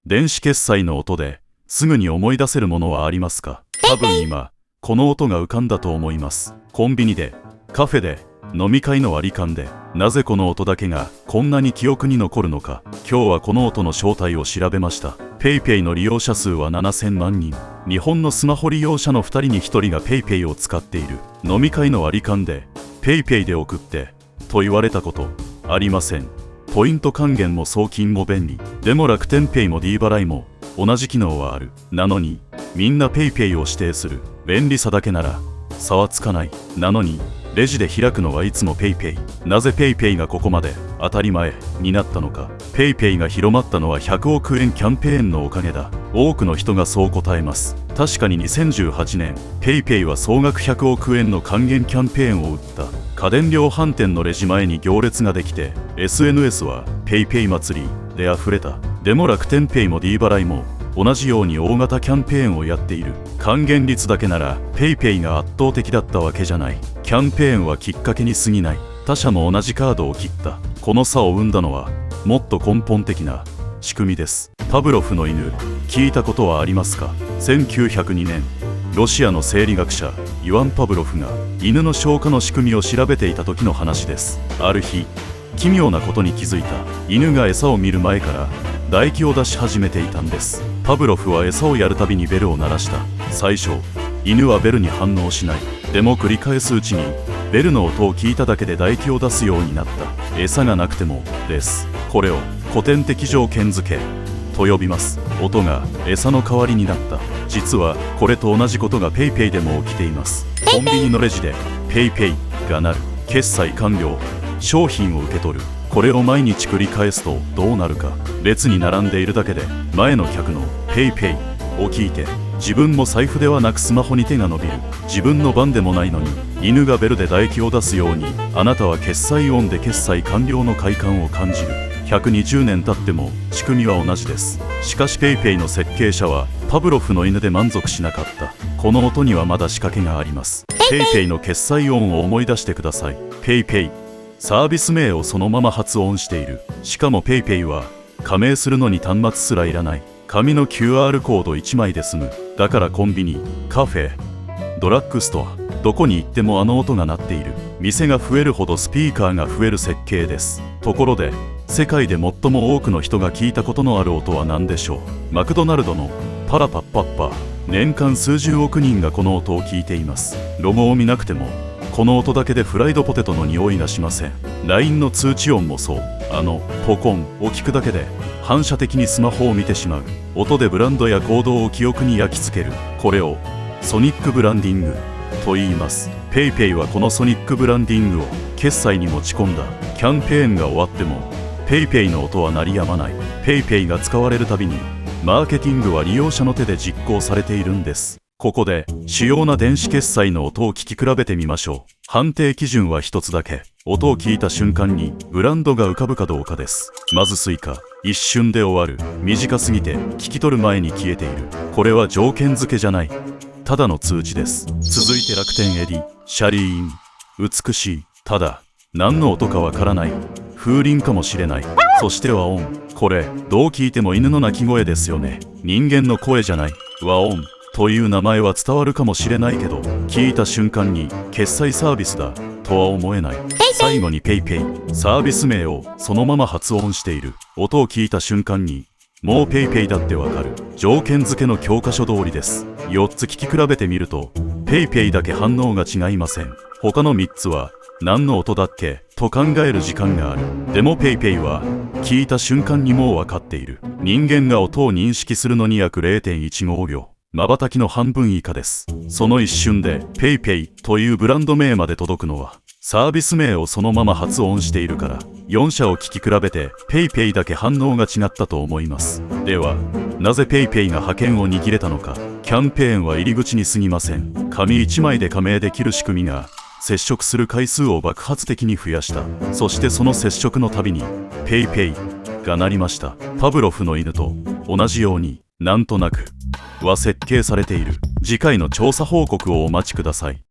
電子決済の音ですぐに思い出せるものはありますか？多分今この音が浮かんだと思います。コンビニで、カフェで、飲み会の割り勘で、なぜこの音だけがこんなに記憶に残るのか。今日はこの音の正体を調べました。PayPay の利用者数は7000万人。日本のスマホ利用者の2人に1人が PayPay を使っている。飲み会の割り勘で PayPay で送ってと言われたことありません。ポイント還元も送金も便利。でも楽天 Pay も D 払いも同じ機能はある。なのにみんな PayPay を指定する。便利さだけなら差はつかない。なのにレジで開くのはいつも PayPay。なぜ PayPay がここまで当たり前になったのか。PayPay が広まったのは100億円キャンペーンのおかげだ。多くの人がそう答えます。確かに2018年 PayPay は総額100億円の還元キャンペーンを打った。家電量販店のレジ前に行列ができて SNS は PayPay 祭りであふれた。でも楽天 Pay も D 払いも同じように大型キャンペーンをやっている。還元率だけなら PayPay が圧倒的だったわけじゃない。キャンペーンはきっかけに過ぎない。他社も同じカードを切った。この差を生んだのはもっと根本的な仕組みです。パブロフの犬、聞いたことはありますか？1902年ロシアの生理学者イワン・パブロフが犬の消化の仕組みを調べていた時の話です。ある日奇妙なことに気づいた。犬が餌を見る前から唾液を出し始めていたんです。パブロフは餌をやるたびにベルを鳴らした。最初犬はベルに反応しない。でも繰り返すうちにベルの音を聞いただけで唾液を出すようになった。餌がなくてもです。これを古典的条件付けと呼びます。音が餌の代わりになった。実はこれと同じことが PayPay でも起きています。コンビニのレジで PayPay が鳴る。決済完了。商品を受け取る。これを毎日繰り返すとどうなるか。列に並んでいるだけで前の客の PayPay を聞いて自分も財布ではなくスマホに手が伸びる。自分の番でもないのに犬がベルで唾液を出すようにあなたは決済音で決済完了の快感を感じる。120年経っても仕組みは同じです。しかし PayPay の設計者はパブロフの犬で満足しなかった。この音にはまだ仕掛けがあります。 PayPay の決済音を思い出してください。 PayPayサービス名をそのまま発音している。しかも PayPay は加盟するのに端末すらいらない。紙の QR コード1枚で済む。だからコンビニ、カフェ、ドラッグストア、どこに行ってもあの音が鳴っている。店が増えるほどスピーカーが増える設計です。ところで世界で最も多くの人が聞いたことのある音は何でしょう？マクドナルドのパラパッパッパ。年間数十億人がこの音を聞いています。ロゴを見なくてもこの音だけでフライドポテトの匂いがしません。 LINE の通知音もそう。ポコンを聞くだけで反射的にスマホを見てしまう。音でブランドや行動を記憶に焼き付ける。これをソニックブランディングと言います。 PayPay はこのソニックブランディングを決済に持ち込んだ。キャンペーンが終わっても PayPay の音は鳴りやまない。 PayPay が使われるたびにマーケティングは利用者の手で実行されているんです。ここで主要な電子決済の音を聞き比べてみましょう。判定基準は一つだけ。音を聞いた瞬間にブランドが浮かぶかどうかです。まずスイカ、一瞬で終わる。短すぎて聞き取る前に消えている。これは条件付けじゃない、ただの通知です。続いて楽天エディ、シャリーン、美しい。ただ何の音かわからない。風鈴かもしれない。そして和音。これどう聞いても犬の鳴き声ですよね。人間の声じゃない。和音という名前は伝わるかもしれないけど聞いた瞬間に決済サービスだとは思えない。最後に PayPay、サービス名をそのまま発音している。音を聞いた瞬間にもう PayPay だってわかる。条件付けの教科書通りです。4つ聞き比べてみると PayPay だけ反応が違いません。他の3つは何の音だっけと考える時間がある。でも PayPay は聞いた瞬間にもう分かっている。人間が音を認識するのに約 0.15 秒。瞬きの半分以下です。その一瞬で PayPay というブランド名まで届くのはサービス名をそのまま発音しているから。4社を聞き比べて PayPay だけ反応が違ったと思います。ではなぜ PayPay が覇権を握れたのか。キャンペーンは入り口に過ぎません。紙1枚で加盟できる仕組みが接触する回数を爆発的に増やした。そしてその接触のたびに PayPay が鳴りました。パブロフの犬と同じようになんとなくは設計されている。次回の調査報告をお待ちください。